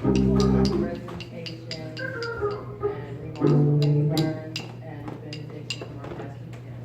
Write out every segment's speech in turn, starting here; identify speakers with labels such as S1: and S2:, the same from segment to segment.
S1: presentation and remarks from Lady Burns and benediction from our pastor Jim.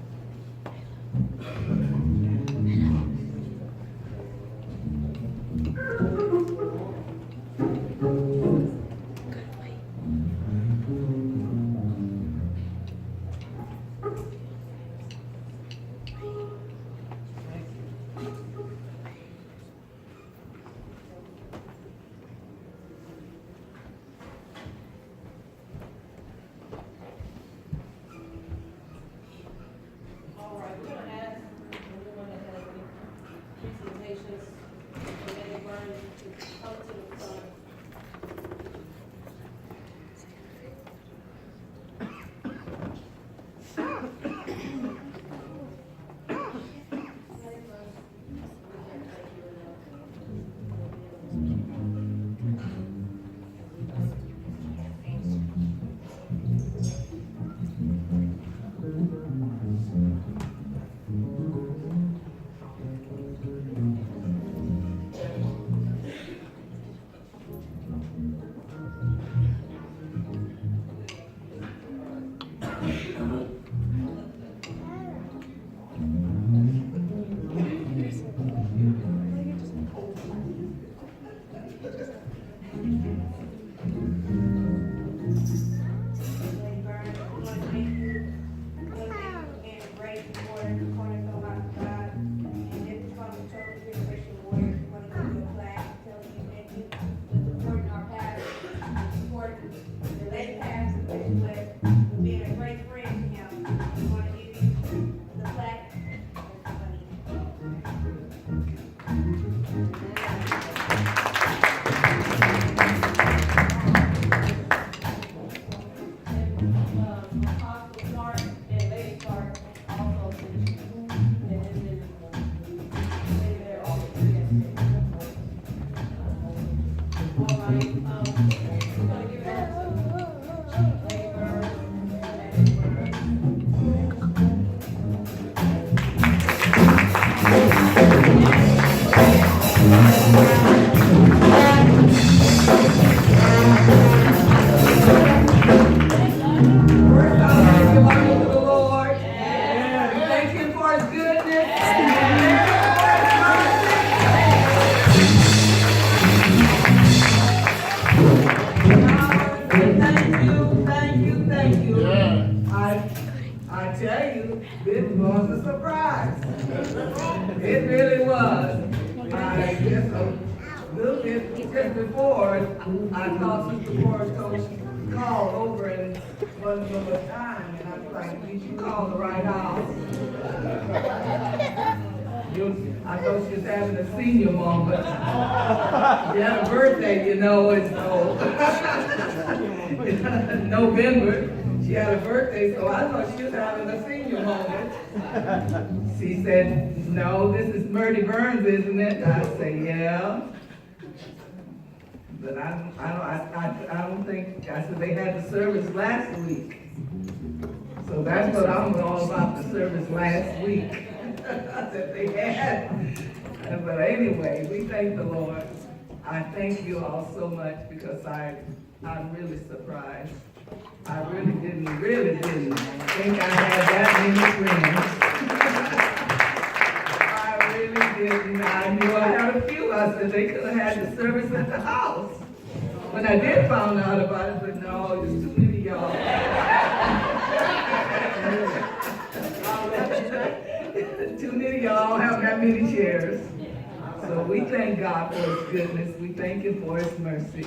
S2: All right, we're gonna ask anyone that has any presentations for Lady Burns to come to the front. Lady Burns, we want to thank you. We want to thank you for being great before the cornerstone house of God. And this is from the Total Generation Warriors. We want to give you a flag, tell you thank you for supporting our pastor, supporting the late pastor, for being a great friend to him. We want to give you the flag. Apostle Clark and Lady Clark also did. And then they there all yesterday. All right, we're gonna give it up to Lady Burns.
S3: First, I'll give you honor to the Lord. We thank Him for His goodness. Thank you. I tell you, this was a surprise. It really was. I guess a little bit just before, I thought Sister Forrest told she called over and wasn't no time, and I was like, did you call the right house? I thought she was having a senior moment. She had a birthday, you know, it's so November. She had a birthday, so I thought she was having a senior moment. She said, no, this is Murdy Burns, isn't it? I said, yeah. But I don't think, I said they had the service last week. So that's what I'm all about, the service last week that they had. But anyway, we thank the Lord. I thank you all so much because I'm really surprised. I really didn't think I had that many friends. I really didn't. I knew I had a few. I said they could have had the service at the house. When I did find out about it, but no, there's too many of y'all. Too many of y'all don't have that many chairs. So we thank God for His goodness. We thank Him for His mercy.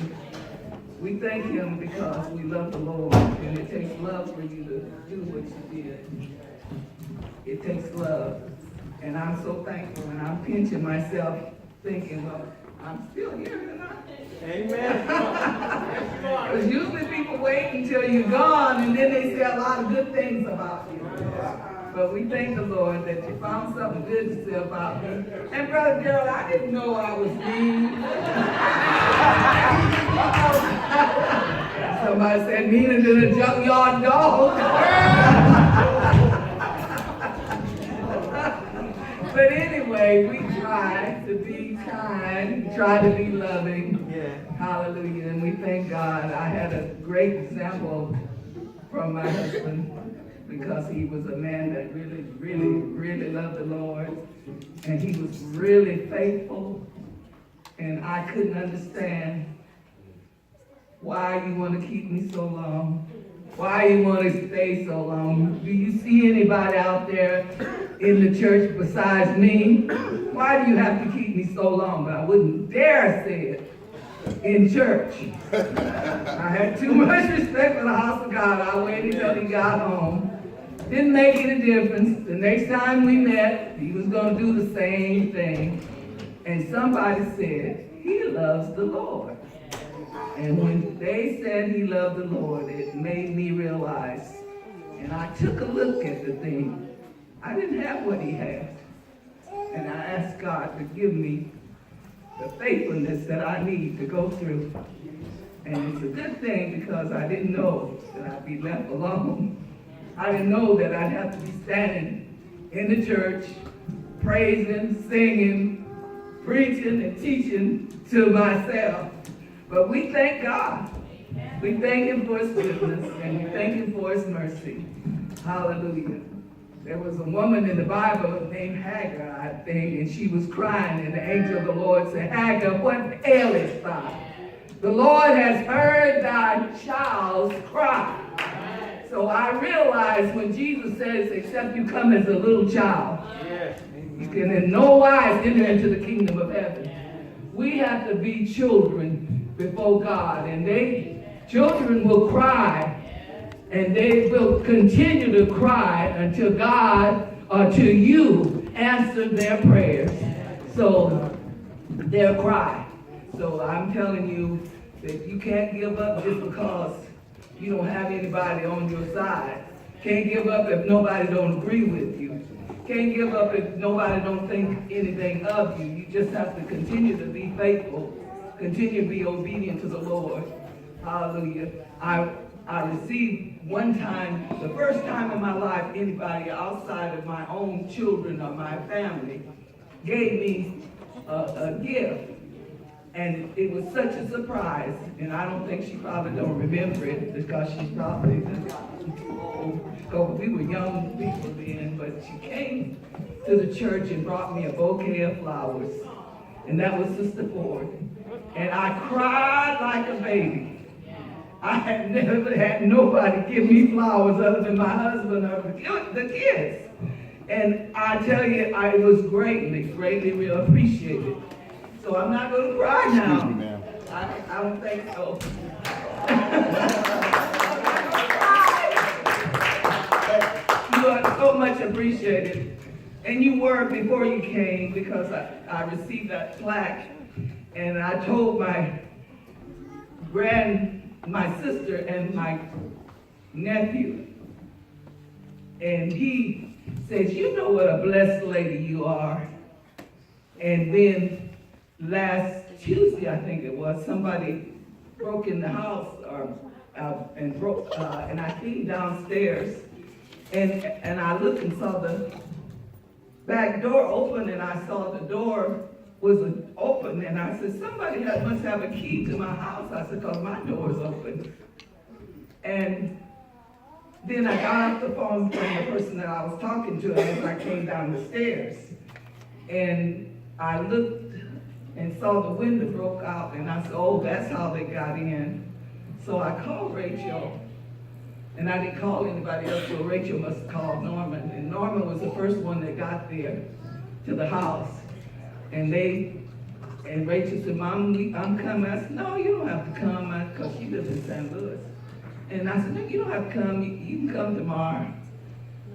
S3: We thank Him because we love the Lord, and it takes love for you to do what you did. It takes love. And I'm so thankful, and I'm pinching myself thinking, well, I'm still here tonight.
S4: Amen.
S3: Because usually people wait until you're gone, and then they say a lot of good things about you. But we thank the Lord that you found something good to say about me. And Brother Gerald, I didn't know I was mean. Somebody said meaner than a junkyard dog. But anyway, we try to be kind, try to be loving.
S4: Yeah.
S3: Hallelujah. And we thank God. I had a great example from my husband because he was a man that really, really, really loved the Lord. And he was really faithful. And I couldn't understand why you want to keep me so long. Why you want to stay so long? Do you see anybody out there in the church besides me? Why do you have to keep me so long? But I wouldn't dare say it in church. I had too much respect for the house of God. I waited until he got home. Didn't make any difference. The next time we met, he was going to do the same thing. And somebody said, he loves the Lord. And when they said he loved the Lord, it made me realize. And I took a look at the thing. I didn't have what he had. And I asked God to give me the faithfulness that I need to go through. And it's a good thing because I didn't know that I'd be left alone. I didn't know that I'd have to be standing in the church, praising, singing, preaching, and teaching to myself. But we thank God. We thank him for his goodness, and we thank him for his mercy. Hallelujah. There was a woman in the Bible named Hagar, I think, and she was crying, and the angel of the Lord said, Hagar, what aileth thou? The Lord has heard thy child's cry. So I realized when Jesus says, except you come as a little child, you can in no wise enter into the kingdom of heaven. We have to be children before God, and children will cry, and they will continue to cry until God or to you answer their prayers. So they'll cry. So I'm telling you that you can't give up just because you don't have anybody on your side. Can't give up if nobody don't agree with you. Can't give up if nobody don't think anything of you. You just have to continue to be faithful. Continue to be obedient to the Lord. Hallelujah. I received one time, the first time in my life, anybody outside of my own children or my family gave me a gift. And it was such a surprise. And I don't think she probably don't remember it because she's probably old. Because we were young people then. But she came to the church and brought me a bouquet of flowers. And that was Sister Ford. And I cried like a baby. I had never had nobody give me flowers other than my husband or the kids. And I tell you, I was greatly, greatly real appreciated. So I'm not going to cry now.
S4: Excuse me, ma'am.
S3: I don't think so. You are so much appreciated. And you were before you came because I received that plaque. And I told my sister and my nephew. And he says, you know what a blessed lady you are. And then last Tuesday, I think it was, somebody broke in the house and I came downstairs and I looked and saw the back door open, and I saw the door was open, and I said, somebody must have a key to my house. I said, because my door is open. And then I got off the phone from the person that I was talking to as I came down the stairs. And I looked and saw the window broke out, and I said, oh, that's how they got in. So I called Rachel, and I didn't call anybody else, so Rachel must have called Norman. And Norman was the first one that got there to the house. And Rachel said, Mom, I'm coming. I said, no, you don't have to come, because she lives in St. Louis. And I said, no, you don't have to come. You can come tomorrow,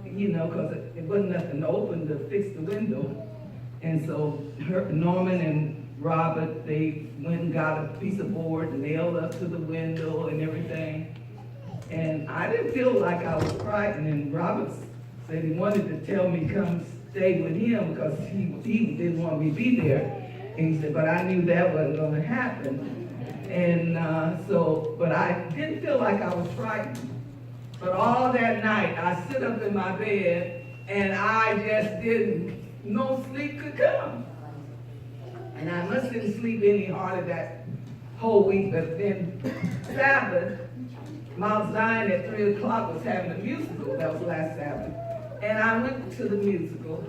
S3: because it wasn't nothing open to fix the window. And so Norman and Robert, they went and got a piece of board and nailed up to the window and everything. And I didn't feel like I was frightened. And Robert said he wanted to tell me come stay with him because he didn't want me to be there. And he said, but I knew that wasn't going to happen. And but I didn't feel like I was frightened. But all that night, I sit up in my bed, and I just no sleep could come. And I must didn't sleep any harder that whole week, but then Sabbath, Mount Zion at 3 o'clock was having a musical. That was last Sabbath. And I went to the musical.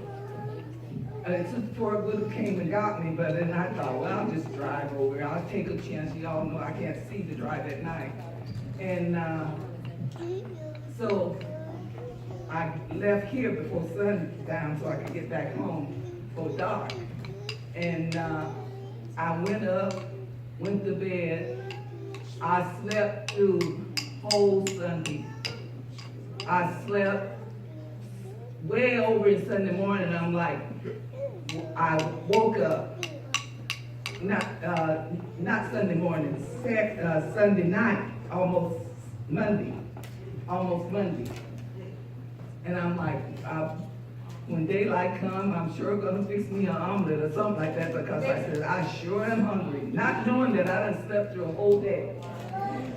S3: Sister Ford would have came and got me, but then I thought, well, I'll just drive over. I'll take a chance. Y'all know I can't see to drive at night. And so I left here before sundown so I could get back home before dark. And I went up, went to bed. I slept through whole Sunday. I slept way over in Sunday morning. I'm like, I woke up, not Sunday morning, Sunday night, almost Monday. And I'm like, when daylight come, I'm sure gonna fix me an omelet or something like that, because I said, I sure am hungry. Not knowing that I done slept through a whole day.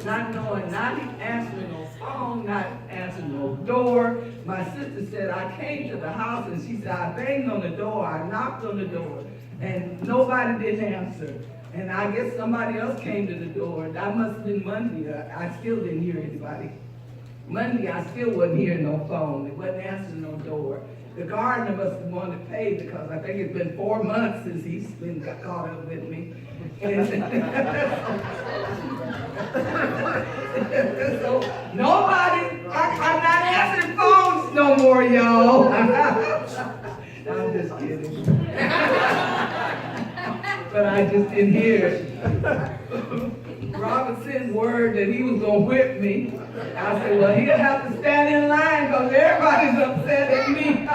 S3: Not knowing, not answering no phone, not answering no door. My sister said, I came to the house and she said, I banged on the door, I knocked on the door, and nobody didn't answer. And I guess somebody else came to the door. That must have been Monday. I still didn't hear anybody. Monday, I still wasn't hearing no phone. It wasn't answering no door. The gardener must have wanted to pay, because I think it's been 4 months since he's been caught up with me. And so nobody, I'm not answering phones no more, y'all. I'm just kidding. But I just didn't hear it. Robert sent word that he was going to whip me. I said, well, he'll have to stand in line because everybody's upset at me.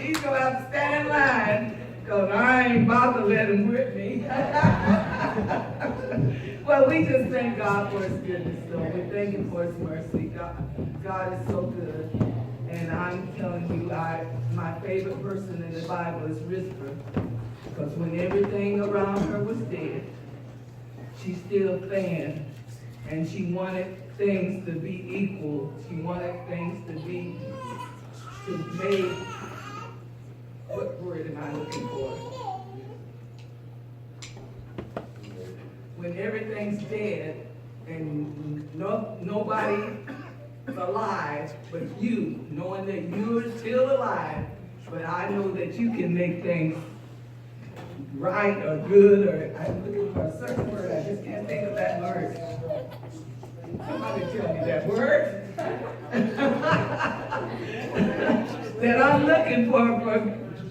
S3: He's going to have to stand in line because I ain't about to let him whip me. Well, we just thank God for his goodness, though. We thank him for his mercy. God is so good. And I'm telling you, my favorite person in the Bible is Rizpah. Because when everything around her was dead, she still fanned, and she wanted things to be equal. She wanted things to make, what word am I looking for? When everything's dead and nobody is alive but you, knowing that you're still alive, but I know that you can make things right or good, or I'm looking for a certain word, I just can't think of that word. Somebody tell me that word. That I'm looking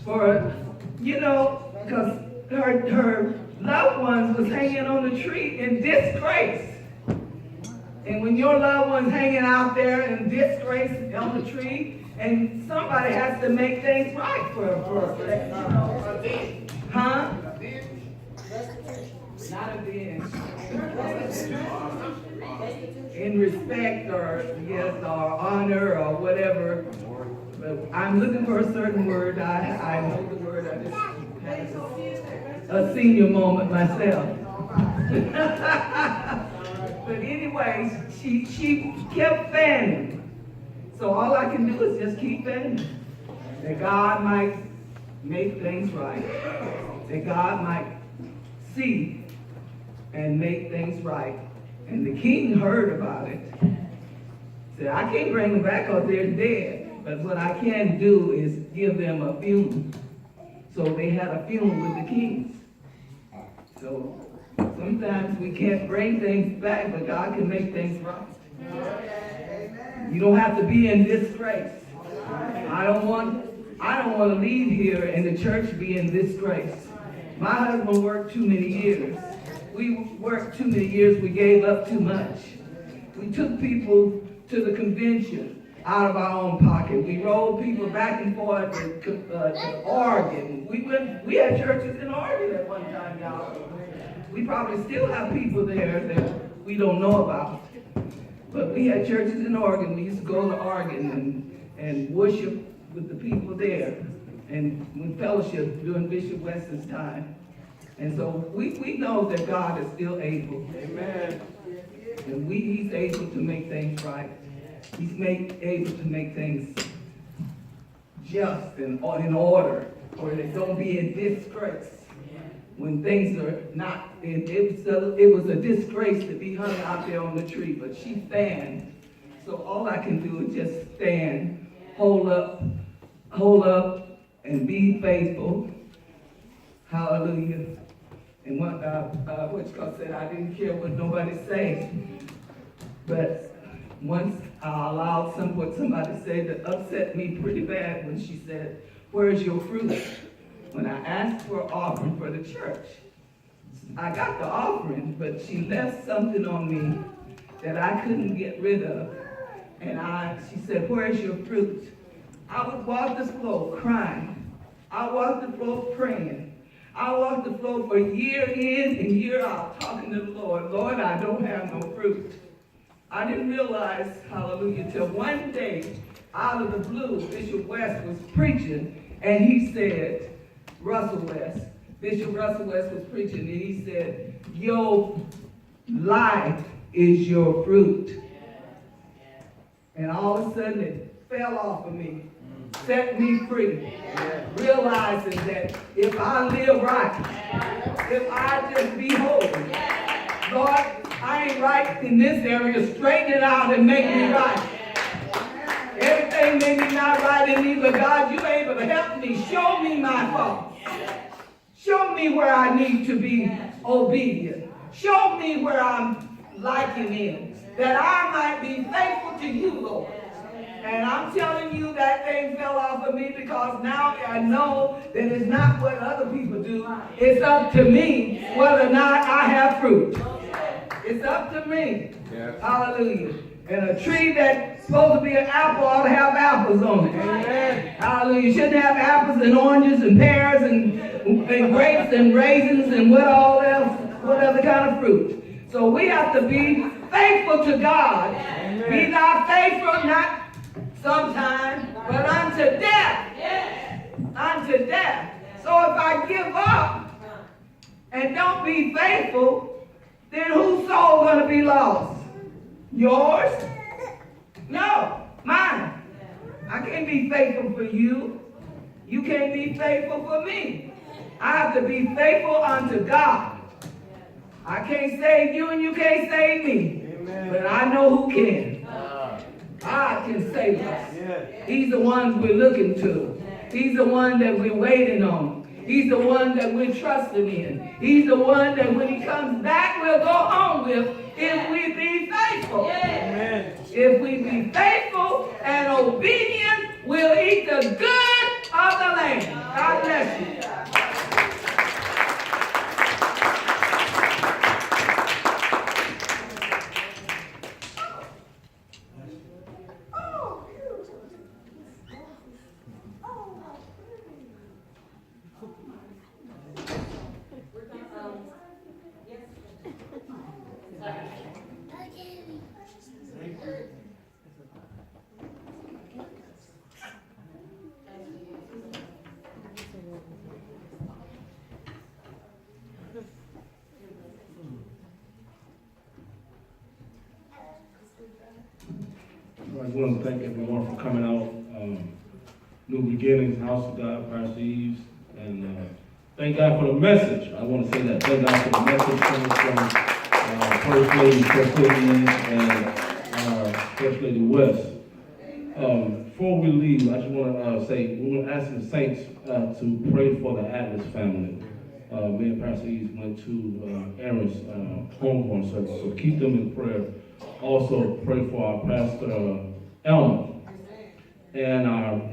S3: for, you know, because her loved ones was hanging on the tree in disgrace. And when your loved one's hanging out there in disgrace on the tree, and somebody has to make things right for huh? Not a binge. In respect or yes, or honor or whatever. But I'm looking for a certain word. I know the word. I just had a senior moment myself. But anyway, she kept fanning. So all I can do is just keep fanning. That God might make things right. That God might see and make things right. And the king heard about it. Said, I can't bring them back because they're dead. But what I can do is give them a funeral. So they had a funeral with the kings. So sometimes we can't bring things back, but God can make things right. You don't have to be in disgrace. I don't want to leave here and the church be in disgrace. My husband worked too many years. We worked too many years. We gave up too much. We took people to the convention out of our own pocket. We rolled people back and forth to Oregon. We had churches in Oregon at one time, y'all. We probably still have people there that we don't know about. But we had churches in Oregon. We used to go to Oregon and worship with the people there, and with fellowship during Bishop Weston's time. And so we know that God is still able. Amen. And he's able to make things right. He's able to make things just and in order, or they don't be in disgrace. when things are not, it was a disgrace to be hung out there on the tree, but she stands. So all I can do is just stand, hold up, and be faithful. Hallelujah. And what God said, I didn't care what nobody said. But once I allowed what somebody said that upset me pretty bad when she said, "Where's your fruit?" When I asked for an offering for the church. I got the offering, but she left something on me that I couldn't get rid of. And she said, "Where's your fruit?" I would walk the floor crying. I walked the floor praying. I walked the floor for year in and year out talking to the Lord. Lord, I don't have no fruit. I didn't realize, hallelujah, till one day, out of the blue, Bishop West was preaching, and he said, Bishop Russell West was preaching, and he said, "Your life is your fruit." And all of a sudden it fell off of me, set me free, realizing that if I live right, if I just be holy, Lord, I ain't right in this area, straighten it out and make me right. Everything may be not right in me, but God, you able to help me. Show me my faults. Show me where I need to be obedient. Show me where I'm lacking in, that I might be faithful to you, Lord. And I'm telling you that thing fell off of me because now I know that it's not what other people do. It's up to me whether or not I have fruit. It's up to me. Yeah. Hallelujah. And a tree that's supposed to be an apple ought to have apples on it. Amen. Hallelujah. You shouldn't have apples and oranges and pears and grapes and raisins and what other kind of fruit. So we have to be faithful to God. Amen. Be not faithful, not sometimes, but unto death. Yes. Unto death. So if I give up and don't be faithful, then whose soul going to be lost? Yours? No, mine. I can't be faithful for you. You can't be faithful for me. I have to be faithful unto God. I can't save you and you can't save me. Amen. But I know who can. God can save us. He's the one we're looking to. He's the one that we're waiting on. He's the one that we're trusting in. He's the one that when he comes back, we'll go home with if we be faithful. Amen. If we be faithful and obedient, we'll eat the good of the land. God bless you.
S4: I just want to thank everyone for coming out. New Beginnings, House of God, Pastor Eves, and thank God for the message. I want to say that. Thank God for the message coming from First Lady and First Lady West. Before we leave, I just want to say we want to ask the saints to pray for the Atlas family. Me and Pastor Eves went to Aaron's homeborn service, so keep them in prayer. Also pray for our Pastor Elmer and our